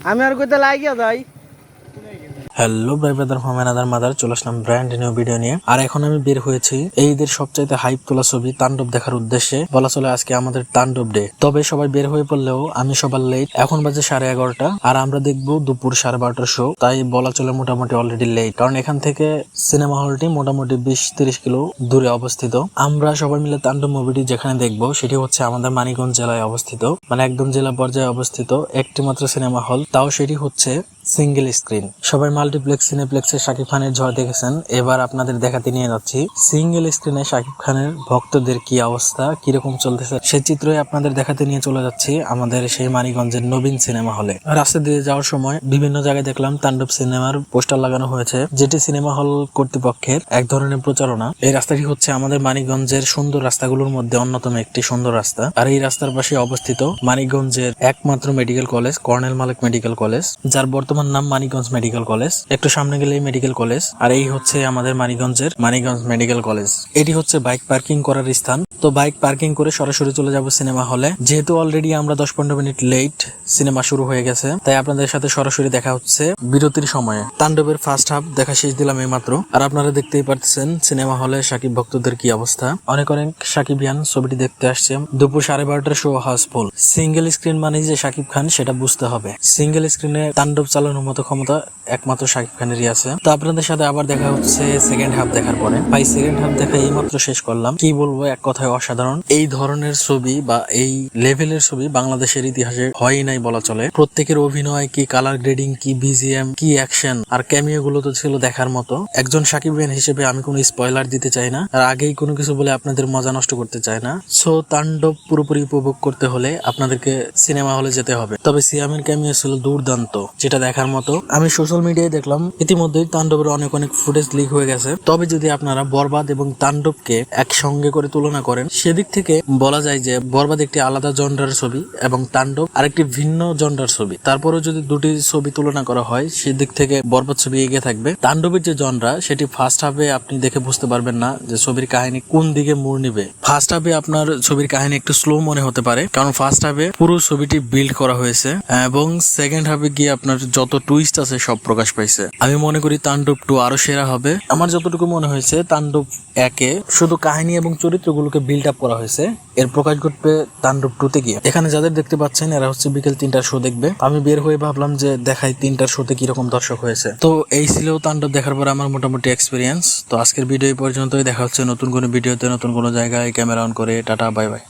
আমি আর কইতে লাগিয়া যাই। হ্যালো ব্রাদার হোমেনাদার মাদার, চলে আসলাম ব্র্যান্ড নিউ ভিডিও নিয়ে। আর এখন আমি বের হয়েছি এই ঈদের সবচাইতে হাইপ তোলা ছবি তাণ্ডব দেখার উদ্দেশ্যে। বলা চলে আজকে আমাদের তাণ্ডব ডে। তবে সবাই বের হয়ে পড়লেও আমি সবার লেট। এখন বাজে 11:30 আর আমরা দেখবো দুপুর 12:30 শো। তাই বলা চলে মোটামুটি অলরেডি লেট, কারণ এখান থেকে সিনেমা হলটি মোটামুটি 20-30 কিলো দূরে অবস্থিত। আমরা সবাই মিলে তাণ্ডব মুভিটি যেখানে দেখবো সেটি হচ্ছে আমাদের মানিকগঞ্জ জেলায় অবস্থিত, মানে একদম জেলা পর্যায়ে অবস্থিত একটি মাত্র সিনেমা হল, তাও সেটি হচ্ছে সিঙ্গেল স্ক্রিন। সবাই মাল্টিপ্লেক্স সিনেপ্লেক্সে শাকিব খানের ঝড় দেখেছেন, এবার আপনাদের দেখাতে নিয়ে যাচ্ছি সিঙ্গেল স্ক্রিনে শাকিব খানের ভক্তদের কি অবস্থা, কিরকম চলতেছে সেই চিত্রই আপনাদের দেখাতে নিয়ে চলে যাচ্ছি আমাদের সেই মানিকগঞ্জের নবীন সিনেমা হলে। রাস্তা দিয়ে যাওয়ার সময় বিভিন্ন জায়গায় দেখলাম তাণ্ডব সিনেমার পোস্টার লাগানো হয়েছে, যেটি সিনেমা হল কর্তৃপক্ষের এক ধরনের প্রচারণা। এই রাস্তাটি হচ্ছে আমাদের মানিকগঞ্জের সুন্দর রাস্তাগুলোর মধ্যে অন্যতম একটি সুন্দর রাস্তা। আর এই রাস্তার পাশে অবস্থিত মানিকগঞ্জের একমাত্র মেডিকেল কলেজ, কর্নেল মালিক মেডিকেল কলেজ, যার বর্তমান নাম মানিকগঞ্জ মেডিকেল কলেজ। একটু সামনে গেলেই মেডিকেল কলেজ। আর এই হচ্ছে আমাদের মানিকগঞ্জের মানিকগঞ্জ মেডিকেল কলেজ। এটি হচ্ছে বাইক পার্কিং করার স্থান। তো বাইক পার্কিং করে সরাসরি চলে যাব সিনেমা হলে। যেহেতু অলরেডি আমরা 10-15 মিনিট লেট, সিনেমা শুরু হয়ে গেছে, তাই আপনাদের সাথে সরাসরি দেখা হচ্ছে বিরতির সময়ে। তাণ্ডবের ফার্স্ট হাফ দেখা শেষ দিলাম এই মাত্র। আর আপনারা দেখতেই পাচ্ছেন সিনেমা হলে শাকিব ভক্তদের কি অবস্থা। অনেক অনেক শাকিবিয়ান ছবিটি দেখতে আসছে। দুপুর 12:30 শো হাউসফুল। সিঙ্গেল স্ক্রিন মানে যে শাকিব খান সেটা বুঝতে হবে। সিঙ্গেল স্ক্রিনে তাণ্ডব চালানোর মতো ক্ষমতা একমাত্র শাকিব খানেরই আছে। তো আপনাদের সাথে আবার দেখা হচ্ছে সেকেন্ড হাফ দেখার পরে। ভাই সেকেন্ড হাফ দেখা এই মাত্র শেষ করলাম, কি বলবো, এক কথায় অসাধারণ। এই ধরনের ছবি বা এই লেভেলের ছবি বাংলাদেশের ইতিহাসে হয়ই নাই বলা চলে। প্রত্যেকের অভিনয়, কি কালার গ্রেডিং, কি বিজিএম, কি অ্যাকশন আর ক্যামিও গুলো তো ছিল দেখার মতো। একজন সাকিবিয়ান হিসেবে আমি কোনো স্পয়লার দিতে চাই না, আর আগেই কোনো কিছু বলে আপনাদের মজা নষ্ট করতে চাই না। সো তাণ্ডব পুরোপুরি উপভোগ করতে হলে আপনাদেরকে সিনেমা হলে যেতে হবে। তবে সিয়ামের ক্যামিও ছিল দুর্দান্ত, যেটা দেখার মতো। আমি সোশ্যাল মিডিয়ায় দেখলাম ইতিমধ্যেই তাণ্ডবের অনেক অনেক ফুটেজ লিক হয়ে গেছে। তবে যদি আপনারা বরবাদ এবং তাণ্ডবকে একসঙ্গে করে তুলনা করেন, সেদিক থেকে বলা যায় যে বরবাদ একটি আলাদা জনরার ছবি এবং তাণ্ডব আরেকটি ভিন্ন জনরার ছবি। তারপরেও যদি দুটি ছবি তুলনা করা হয়, সেদিক থেকে বরবাদ ছবি এগিয়ে থাকবে। তাণ্ডবের যে জনরা, সেটি ফার্স্ট হাফে আপনি দেখে বুঝতে পারবেন না যে ছবির কাহিনী কোন দিকে মোড় নিবে। ফার্স্ট হাফে আপনার ছবির কাহিনী একটু স্লো মনে হতে পারে, কারণ ফার্স্ট হাফে পুরো ছবিটি বিল্ড করা হয়েছে, এবং সেকেন্ড হাফে গিয়ে আপনার যত টুইস্ট আছে সব প্রকাশ পাইছে। আমি মনে করি তাণ্ডব 2 আরো সেরা হবে। আমার যতটুকু মনে হয়েছে তাণ্ডব 1-এ শুধু কাহিনী এবং চরিত্রগুলোকে বিল্ড আপ করা হয়েছে, এর প্রকাশ ঘটবে তাণ্ডব 2-তে গিয়ে। এখানে যাদের দেখতে পাচ্ছেন এরা হচ্ছে বিকেল 3টার শো দেখবে। আমি বের হয়ে ভাবলাম যে দেখাই 3টার শোতে কিরকম দর্শক হয়েছে। তো এই ছিল তাণ্ডব দেখার পর আমার মোটামুটি এক্সপিরিয়েন্স। তো আজকের ভিডিও এই পর্যন্তই। দেখা হচ্ছে নতুন কোনো ভিডিওতে, নতুন কোনো জায়গায় ক্যামেরা অন করে। Tata, bye bye.